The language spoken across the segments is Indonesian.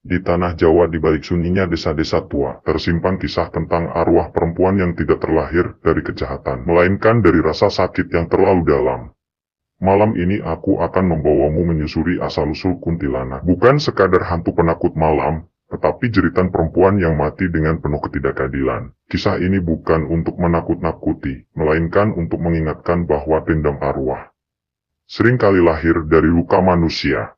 Di tanah Jawa di balik sunyinya desa-desa tua, tersimpan kisah tentang arwah perempuan yang tidak terlahir dari kejahatan, melainkan dari rasa sakit yang terlalu dalam. Malam ini aku akan membawamu menyusuri asal-usul kuntilanak. Bukan sekadar hantu penakut malam, tetapi jeritan perempuan yang mati dengan penuh ketidakadilan. Kisah ini bukan untuk menakut-nakuti, melainkan untuk mengingatkan bahwa dendam arwah seringkali lahir dari luka manusia.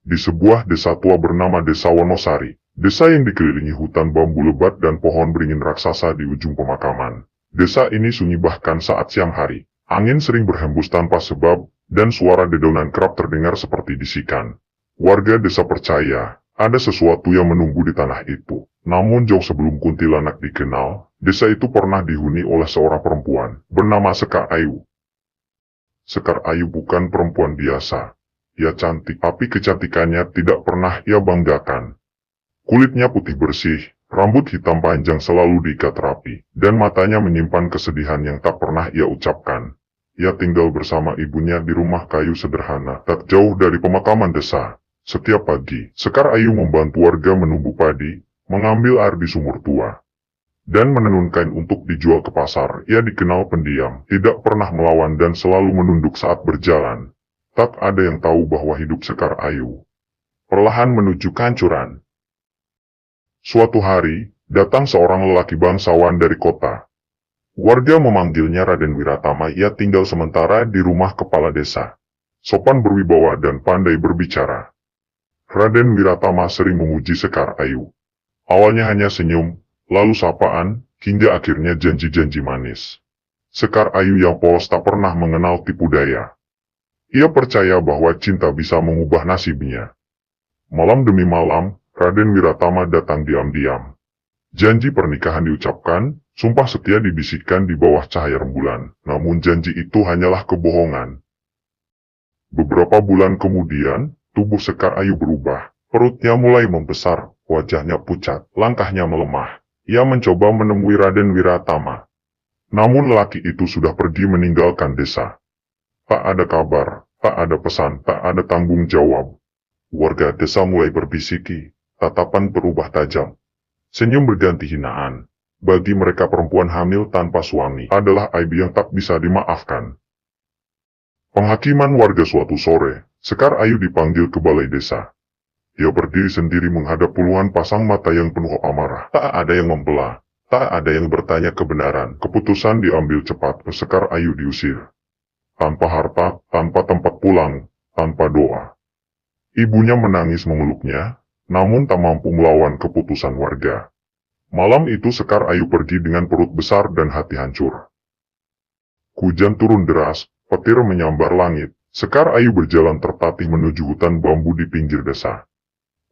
Di sebuah desa tua bernama Desa Wonosari, desa yang dikelilingi hutan bambu lebat dan pohon beringin raksasa di ujung pemakaman. Desa ini sunyi bahkan saat siang hari. Angin sering berhembus tanpa sebab, dan suara dedaunan kerap terdengar seperti bisikan. Warga desa percaya, ada sesuatu yang menunggu di tanah itu. Namun jauh sebelum kuntilanak dikenal, desa itu pernah dihuni oleh seorang perempuan, bernama Sekar Ayu. Sekar Ayu bukan perempuan biasa. Ia cantik, tapi kecantikannya tidak pernah ia banggakan. Kulitnya putih bersih, rambut hitam panjang selalu diikat rapi, dan matanya menyimpan kesedihan yang tak pernah ia ucapkan. Ia tinggal bersama ibunya di rumah kayu sederhana, tak jauh dari pemakaman desa. Setiap pagi, Sekar Ayu membantu warga menumbuh padi, mengambil air di sumur tua, dan menenun kain untuk dijual ke pasar. Ia dikenal pendiam, tidak pernah melawan dan selalu menunduk saat berjalan. Tak ada yang tahu bahwa hidup Sekar Ayu perlahan menuju kehancuran. Suatu hari, datang seorang lelaki bangsawan dari kota. Warga memanggilnya Raden Wiratama. Ia tinggal sementara di rumah kepala desa. Sopan berwibawa dan pandai berbicara. Raden Wiratama sering memuji Sekar Ayu. Awalnya hanya senyum, lalu sapaan, hingga akhirnya janji-janji manis. Sekar Ayu yang polos tak pernah mengenal tipu daya. Ia percaya bahwa cinta bisa mengubah nasibnya. Malam demi malam, Raden Wiratama datang diam-diam. Janji pernikahan diucapkan, sumpah setia dibisikkan di bawah cahaya rembulan. Namun janji itu hanyalah kebohongan. Beberapa bulan kemudian, tubuh Sekar Ayu berubah. Perutnya mulai membesar, wajahnya pucat, langkahnya melemah. Ia mencoba menemui Raden Wiratama. Namun lelaki itu sudah pergi meninggalkan desa. Tak ada kabar, tak ada pesan, tak ada tanggung jawab. Warga desa mulai berbisiki, tatapan berubah tajam. Senyum berganti hinaan. Bagi mereka perempuan hamil tanpa suami adalah aib yang tak bisa dimaafkan. Penghakiman warga suatu sore, Sekar Ayu dipanggil ke balai desa. Ia berdiri sendiri menghadap puluhan pasang mata yang penuh amarah. Tak ada yang membelah, tak ada yang bertanya kebenaran. Keputusan diambil cepat, Sekar Ayu diusir. Tanpa harta, tanpa tempat pulang, tanpa doa. Ibunya menangis memeluknya, namun tak mampu melawan keputusan warga. Malam itu Sekar Ayu pergi dengan perut besar dan hati hancur. Hujan turun deras, petir menyambar langit. Sekar Ayu berjalan tertatih menuju hutan bambu di pinggir desa.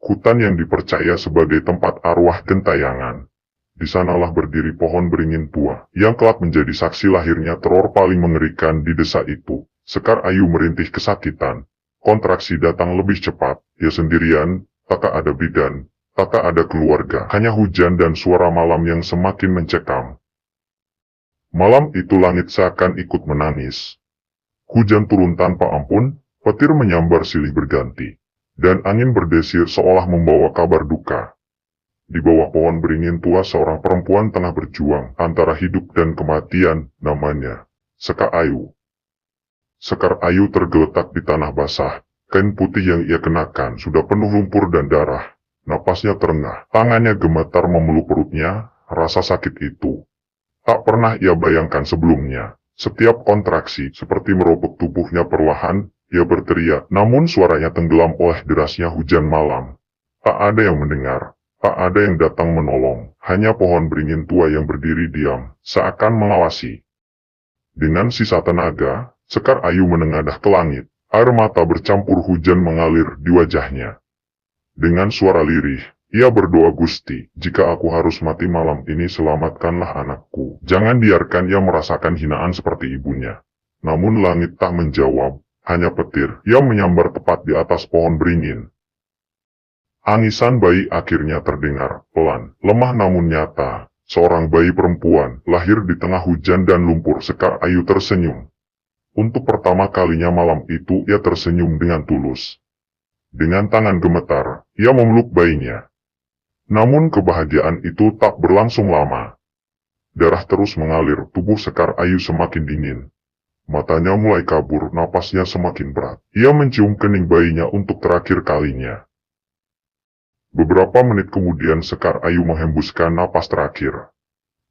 Hutan yang dipercaya sebagai tempat arwah gentayangan. Di sanalah berdiri pohon beringin tua, yang kelak menjadi saksi lahirnya teror paling mengerikan di desa itu. Sekar Ayu merintih kesakitan. Kontraksi datang lebih cepat. Ia sendirian, tak ada bidan, tak ada keluarga. Hanya hujan dan suara malam yang semakin mencekam. Malam itu langit seakan ikut menangis. Hujan turun tanpa ampun, petir menyambar silih berganti, dan angin berdesir seolah membawa kabar duka. Di bawah pohon beringin tua seorang perempuan tengah berjuang antara hidup dan kematian, namanya Sekar Ayu. Sekar Ayu tergeletak di tanah basah, kain putih yang ia kenakan sudah penuh lumpur dan darah. Napasnya terengah, tangannya gemetar memeluk perutnya, rasa sakit itu tak pernah ia bayangkan sebelumnya. Setiap kontraksi seperti merobek tubuhnya perlahan, ia berteriak, namun suaranya tenggelam oleh derasnya hujan malam. Tak ada yang mendengar. Tak ada yang datang menolong, hanya pohon beringin tua yang berdiri diam, seakan mengawasi. Dengan sisa tenaga, Sekar Ayu menengadah ke langit, air mata bercampur hujan mengalir di wajahnya. Dengan suara lirih, ia berdoa, Gusti, jika aku harus mati malam ini selamatkanlah anakku. Jangan biarkan ia merasakan hinaan seperti ibunya. Namun langit tak menjawab, hanya petir yang menyambar tepat di atas pohon beringin. Angisan bayi akhirnya terdengar, pelan, lemah namun nyata. Seorang bayi perempuan, lahir di tengah hujan dan lumpur. Sekar Ayu tersenyum. Untuk pertama kalinya malam itu ia tersenyum dengan tulus. Dengan tangan gemetar, ia memeluk bayinya. Namun kebahagiaan itu tak berlangsung lama. Darah terus mengalir, tubuh Sekar Ayu semakin dingin. Matanya mulai kabur, napasnya semakin berat. Ia mencium kening bayinya untuk terakhir kalinya. Beberapa menit kemudian Sekar Ayu menghembuskan napas terakhir.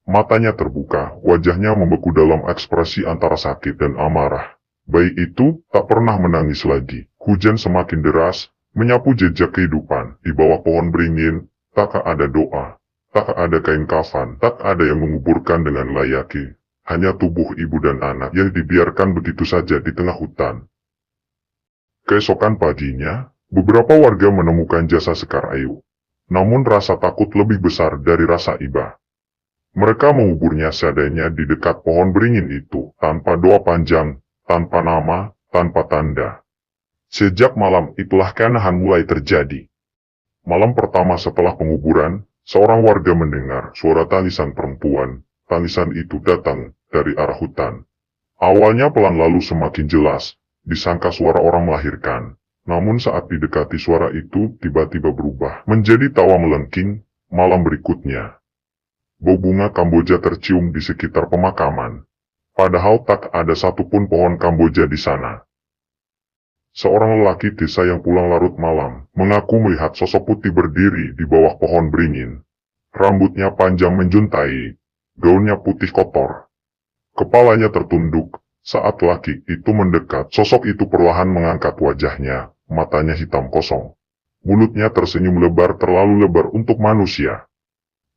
Matanya terbuka, wajahnya membeku dalam ekspresi antara sakit dan amarah. Bayi itu tak pernah menangis lagi. Hujan semakin deras, menyapu jejak kehidupan. Di bawah pohon beringin, tak ada doa, tak ada kain kafan, tak ada yang menguburkan dengan layaki. Hanya tubuh ibu dan anak yang dibiarkan begitu saja di tengah hutan. Keesokan paginya, beberapa warga menemukan jasad Sekar Ayu. Namun rasa takut lebih besar dari rasa iba. Mereka menguburnya seadanya di dekat pohon beringin itu, tanpa doa panjang, tanpa nama, tanpa tanda. Sejak malam itulah keanehan mulai terjadi. Malam pertama setelah penguburan, seorang warga mendengar suara tangisan perempuan. Tangisan itu datang dari arah hutan. Awalnya pelan lalu semakin jelas, disangka suara orang melahirkan. Namun saat didekati suara itu tiba-tiba berubah menjadi tawa melengking. Malam berikutnya, bau bunga Kamboja tercium di sekitar pemakaman. Padahal tak ada satupun pohon Kamboja di sana. Seorang lelaki desa yang pulang larut malam mengaku melihat sosok putih berdiri di bawah pohon beringin. Rambutnya panjang menjuntai. Gaunnya putih kotor. Kepalanya tertunduk. Saat laki itu mendekat, sosok itu perlahan mengangkat wajahnya. Matanya hitam kosong. Mulutnya tersenyum lebar terlalu lebar untuk manusia.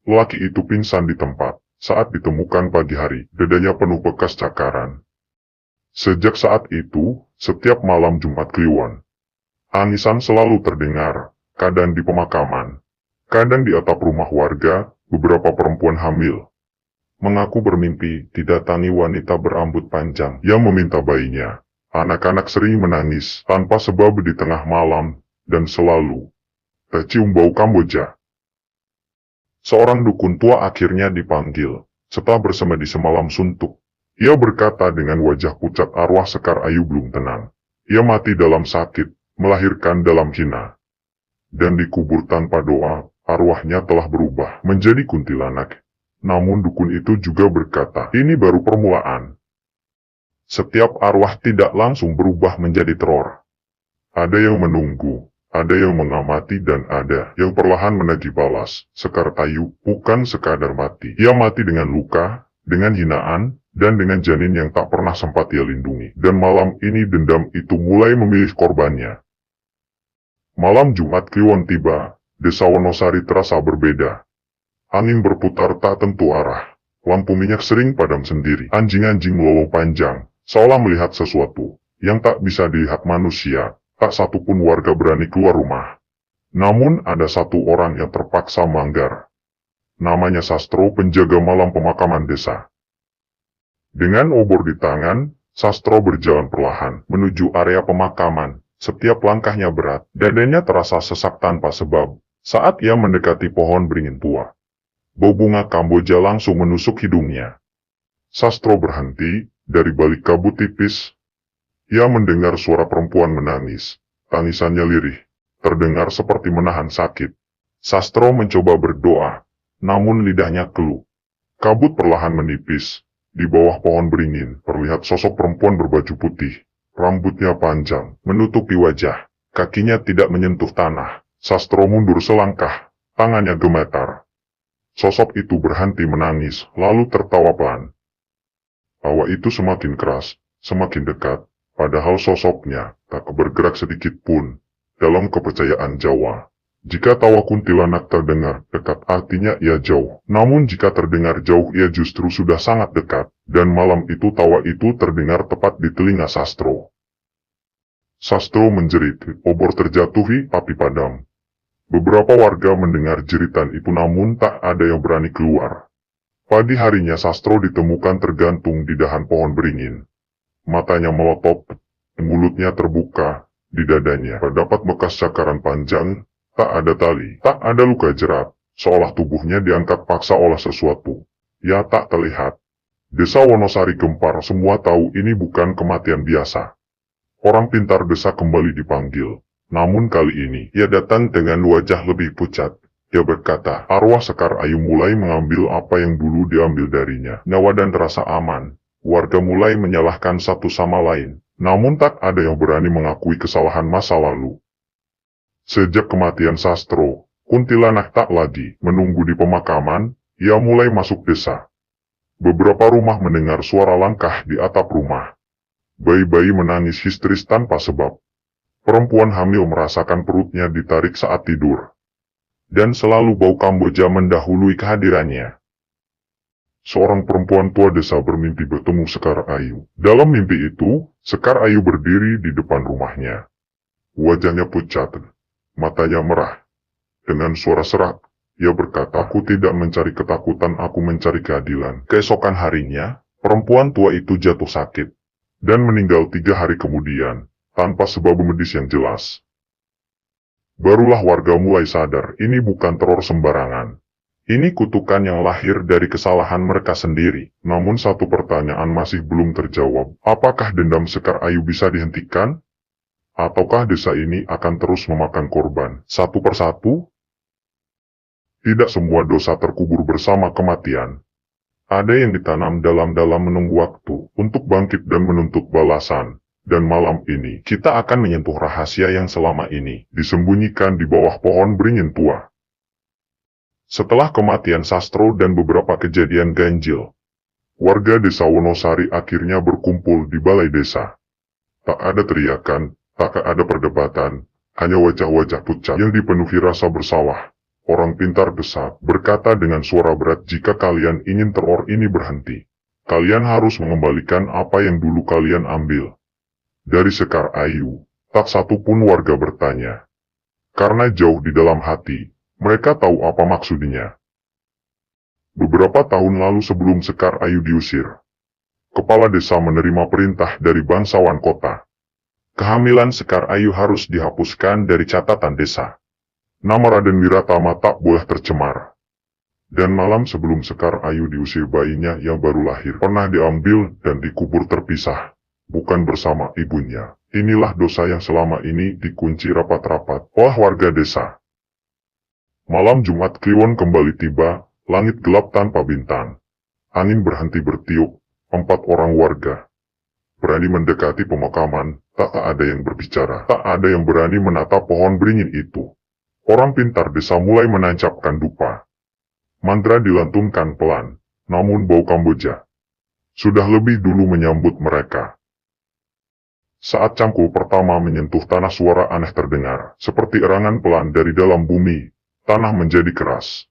Laki itu pingsan di tempat. Saat ditemukan pagi hari, dadanya penuh bekas cakaran. Sejak saat itu, setiap malam Jumat Kliwon, tangisan selalu terdengar, kadang di pemakaman, kadang di atap rumah warga. Beberapa perempuan hamil mengaku bermimpi didatangi wanita berambut panjang yang meminta bayinya. Anak-anak sering menangis tanpa sebab di tengah malam, dan selalu tercium bau Kamboja. Seorang dukun tua akhirnya dipanggil. Setelah bersemedi semalam suntuk, ia berkata dengan wajah pucat, arwah Sekar Ayu belum tenang. Ia mati dalam sakit, melahirkan dalam hina. Dan dikubur tanpa doa, arwahnya telah berubah menjadi kuntilanak. Namun dukun itu juga berkata, ini baru permulaan. Setiap arwah tidak langsung berubah menjadi teror. Ada yang menunggu, ada yang mengamati, dan ada yang perlahan menagih balas. Sekar Ayu bukan sekadar mati. Ia mati dengan luka, dengan hinaan, dan dengan janin yang tak pernah sempat ia lindungi. Dan malam ini dendam itu mulai memilih korbannya. Malam Jumat Kliwon tiba, desa Wonosari terasa berbeda. Angin berputar tak tentu arah. Lampu minyak sering padam sendiri. Anjing-anjing melolong panjang, seolah melihat sesuatu yang tak bisa dilihat manusia. Tak satupun warga berani keluar rumah. Namun ada satu orang yang terpaksa melanggar. Namanya Sastro, penjaga malam pemakaman desa. Dengan obor di tangan, Sastro berjalan perlahan menuju area pemakaman. Setiap langkahnya berat, dadanya terasa sesak tanpa sebab. Saat ia mendekati pohon beringin tua, bau bunga Kamboja langsung menusuk hidungnya. Sastro berhenti. Dari balik kabut tipis, ia mendengar suara perempuan menangis. Tangisannya lirih, terdengar seperti menahan sakit. Sastro mencoba berdoa, namun lidahnya keluh. Kabut perlahan menipis. Di bawah pohon beringin, terlihat sosok perempuan berbaju putih. Rambutnya panjang, menutupi wajah. Kakinya tidak menyentuh tanah. Sastro mundur selangkah, tangannya gemetar. Sosok itu berhenti menangis, lalu tertawa pelan. Tawa itu semakin keras, semakin dekat. Padahal sosoknya tak bergerak sedikit pun. Dalam kepercayaan Jawa, jika tawa kuntilanak terdengar dekat artinya ia jauh. Namun jika terdengar jauh ia justru sudah sangat dekat. Dan malam itu tawa itu terdengar tepat di telinga Sastro. Sastro menjerit, obor terjatuhi api padam. Beberapa warga mendengar jeritan itu namun tak ada yang berani keluar. Pagi harinya Sastro ditemukan tergantung di dahan pohon beringin. Matanya melotot, mulutnya terbuka, di dadanya terdapat bekas cakaran panjang, tak ada tali, tak ada luka jerat, seolah tubuhnya diangkat paksa oleh sesuatu. Ya tak terlihat. Desa Wonosari gempar, semua tahu ini bukan kematian biasa. Orang pintar desa kembali dipanggil. Namun kali ini, ia datang dengan wajah lebih pucat. Ia berkata, arwah Sekar Ayu mulai mengambil apa yang dulu diambil darinya. Nyawa dan terasa aman. Warga mulai menyalahkan satu sama lain. Namun tak ada yang berani mengakui kesalahan masa lalu. Sejak kematian Sastro, kuntilanak tak lagi menunggu di pemakaman, ia mulai masuk desa. Beberapa rumah mendengar suara langkah di atap rumah. Bayi-bayi menangis histeris tanpa sebab. Perempuan hamil merasakan perutnya ditarik saat tidur. Dan selalu bau Kamboja mendahului kehadirannya. Seorang perempuan tua desa bermimpi bertemu Sekar Ayu. Dalam mimpi itu, Sekar Ayu berdiri di depan rumahnya. Wajahnya pucat, matanya merah. Dengan suara serak, ia berkata, aku tidak mencari ketakutan, aku mencari keadilan. Keesokan harinya, perempuan tua itu jatuh sakit. Dan meninggal 3 hari kemudian, tanpa sebab medis yang jelas. Barulah warga mulai sadar, ini bukan teror sembarangan. Ini kutukan yang lahir dari kesalahan mereka sendiri. Namun satu pertanyaan masih belum terjawab. Apakah dendam Sekar Ayu bisa dihentikan? Ataukah desa ini akan terus memakan korban, satu persatu? Tidak semua dosa terkubur bersama kematian. Ada yang ditanam dalam-dalam menunggu waktu untuk bangkit dan menuntut balasan. Dan malam ini, kita akan menyentuh rahasia yang selama ini disembunyikan di bawah pohon beringin tua. Setelah kematian Sastro dan beberapa kejadian ganjil, warga desa Wonosari akhirnya berkumpul di balai desa. Tak ada teriakan, tak ada perdebatan, hanya wajah-wajah pucat yang dipenuhi rasa bersalah. Orang pintar desa berkata dengan suara berat, jika kalian ingin teror ini berhenti, kalian harus mengembalikan apa yang dulu kalian ambil. Dari Sekar Ayu, tak satu pun warga bertanya. Karena jauh di dalam hati, mereka tahu apa maksudnya. Beberapa tahun lalu sebelum Sekar Ayu diusir, kepala desa menerima perintah dari bangsawan kota. Kehamilan Sekar Ayu harus dihapuskan dari catatan desa. Nama Raden Wiratama tak boleh tercemar. Dan malam sebelum Sekar Ayu diusir, bayinya yang baru lahir pernah diambil dan dikubur terpisah, bukan bersama ibunya. Inilah dosa yang selama ini dikunci rapat-rapat oleh warga desa. Malam Jumat Kliwon kembali tiba, langit gelap tanpa bintang. Angin berhenti bertiup, 4 orang warga berani mendekati pemakaman, tak ada yang berbicara, tak ada yang berani menatap pohon beringin itu. Orang pintar desa mulai menancapkan dupa. Mantra dilantunkan pelan, namun bau Kamboja sudah lebih dulu menyambut mereka. Saat cangkul pertama menyentuh tanah, suara aneh terdengar, seperti erangan pelan dari dalam bumi. Tanah menjadi keras,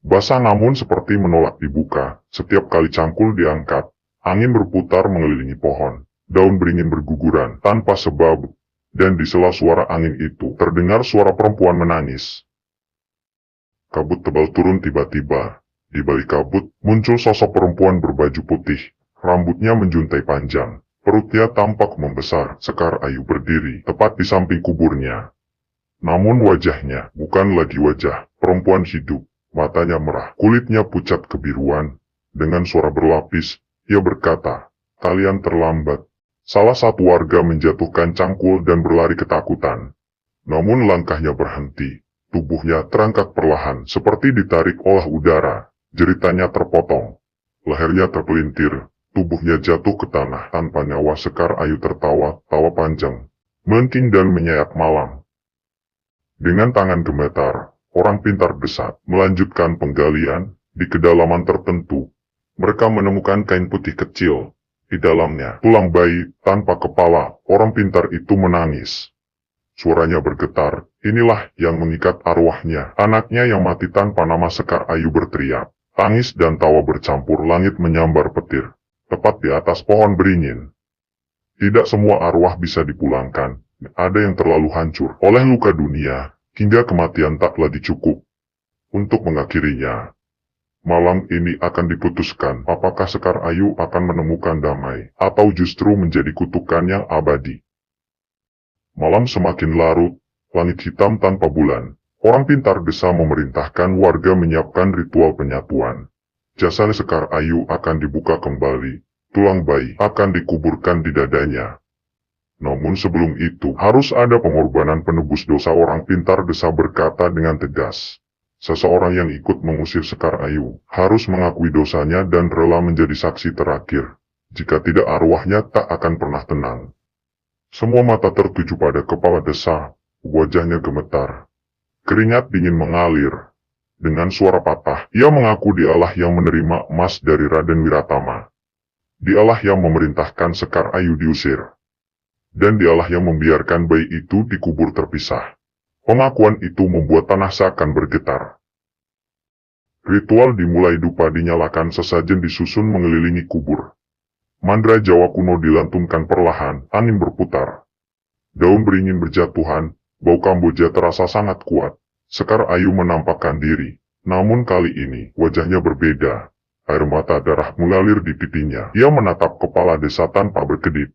basah namun seperti menolak dibuka. Setiap kali cangkul diangkat, angin berputar mengelilingi pohon. Daun beringin berguguran tanpa sebab, dan di sela suara angin itu terdengar suara perempuan menangis. Kabut tebal turun tiba-tiba. Di balik kabut muncul sosok perempuan berbaju putih, rambutnya menjuntai panjang, perutnya tampak membesar. Sekar Ayu berdiri tepat di samping kuburnya. Namun wajahnya bukan lagi wajah perempuan hidup, matanya merah, kulitnya pucat kebiruan. Dengan suara berlapis, ia berkata, kalian terlambat. Salah satu warga menjatuhkan cangkul dan berlari ketakutan. Namun langkahnya berhenti, tubuhnya terangkat perlahan seperti ditarik oleh udara, jeritannya terpotong, lehernya terpelintir, tubuhnya jatuh ke tanah tanpa nyawa. Sekar Ayu tertawa, tawa panjang, menting dan menyayat malam. Dengan tangan gemetar, orang pintar desa melanjutkan penggalian. Di kedalaman tertentu, mereka menemukan kain putih kecil. Di dalamnya, tulang bayi tanpa kepala. Orang pintar itu menangis. Suaranya bergetar, inilah yang mengikat arwahnya. Anaknya yang mati tanpa nama. Sekar Ayu berteriak. Tangis dan tawa bercampur, langit menyambar petir. Tepat di atas pohon beringin. Tidak semua arwah bisa dipulangkan. Ada yang terlalu hancur oleh luka dunia, hingga kematian tak lagi cukup untuk mengakhirinya. Malam ini akan diputuskan apakah Sekar Ayu akan menemukan damai, atau justru menjadi kutukan yang abadi. Malam semakin larut, langit hitam tanpa bulan. Orang pintar desa memerintahkan warga menyiapkan ritual penyatuan. Jasad Sekar Ayu akan dibuka kembali, tulang bayi akan dikuburkan di dadanya. Namun sebelum itu, harus ada pengorbanan penebus dosa. Orang pintar desa berkata dengan tegas. Seseorang yang ikut mengusir Sekar Ayu, harus mengakui dosanya dan rela menjadi saksi terakhir. Jika tidak, arwahnya tak akan pernah tenang. Semua mata tertuju pada kepala desa, wajahnya gemetar. Keringat dingin mengalir. Dengan suara patah, ia mengaku dialah yang menerima emas dari Raden Wiratama. Dialah yang memerintahkan Sekar Ayu diusir. Dan dialah yang membiarkan bayi itu dikubur terpisah. Pengakuan itu membuat tanah seakan bergetar. Ritual dimulai. Dupa dinyalakan, sesajen disusun mengelilingi kubur. Mandra Jawa kuno dilantunkan perlahan, angin berputar. Daun beringin berjatuhan, bau Kamboja terasa sangat kuat. Sekar Ayu menampakkan diri, namun kali ini wajahnya berbeda. Air mata darah mengalir di pipinya. Ia menatap kepala desa tanpa berkedip.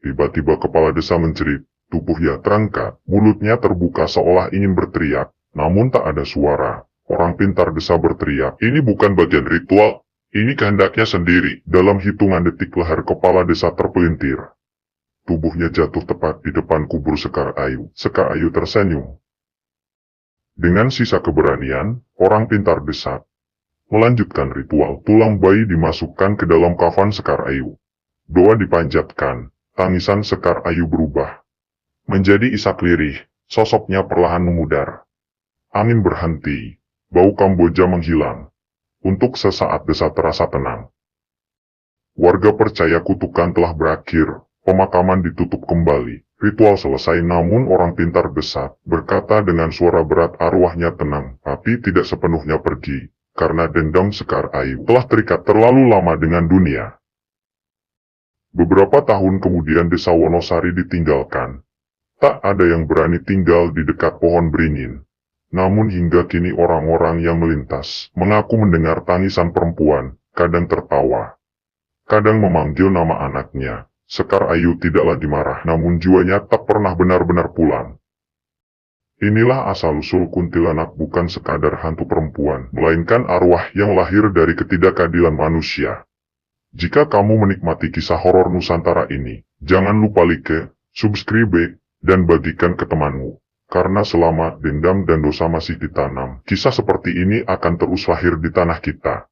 Tiba-tiba kepala desa menjerit, tubuhnya terangkat, mulutnya terbuka seolah ingin berteriak, namun tak ada suara. Orang pintar desa berteriak, ini bukan bagian ritual, ini kehendaknya sendiri. Dalam hitungan detik leher kepala desa terpelintir. Tubuhnya jatuh tepat di depan kubur Sekar Ayu. Sekar Ayu tersenyum. Dengan sisa keberanian, orang pintar desa melanjutkan ritual. Tulang bayi dimasukkan ke dalam kafan Sekar Ayu. Doa dipanjatkan, tangisan Sekar Ayu berubah menjadi isak lirih, sosoknya perlahan memudar. Angin berhenti, bau Kamboja menghilang. Untuk sesaat desa terasa tenang. Warga percaya kutukan telah berakhir, pemakaman ditutup kembali. Ritual selesai, namun orang pintar desa berkata dengan suara berat, arwahnya tenang, tapi tidak sepenuhnya pergi, karena dendam Sekar Ayu telah terikat terlalu lama dengan dunia. Beberapa tahun kemudian desa Wonosari ditinggalkan. Tak ada yang berani tinggal di dekat pohon beringin. Namun hingga kini orang-orang yang melintas mengaku mendengar tangisan perempuan, kadang tertawa, kadang memanggil nama anaknya. Sekar Ayu tidak lagi marah, namun jiwanya tak pernah benar-benar pulang. Inilah asal-usul kuntilanak, bukan sekadar hantu perempuan, melainkan arwah yang lahir dari ketidakadilan manusia. Jika kamu menikmati kisah horor Nusantara ini, jangan lupa like, subscribe, dan bagikan ke temanmu. Karena selama dendam dan dosa masih ditanam, kisah seperti ini akan terus lahir di tanah kita.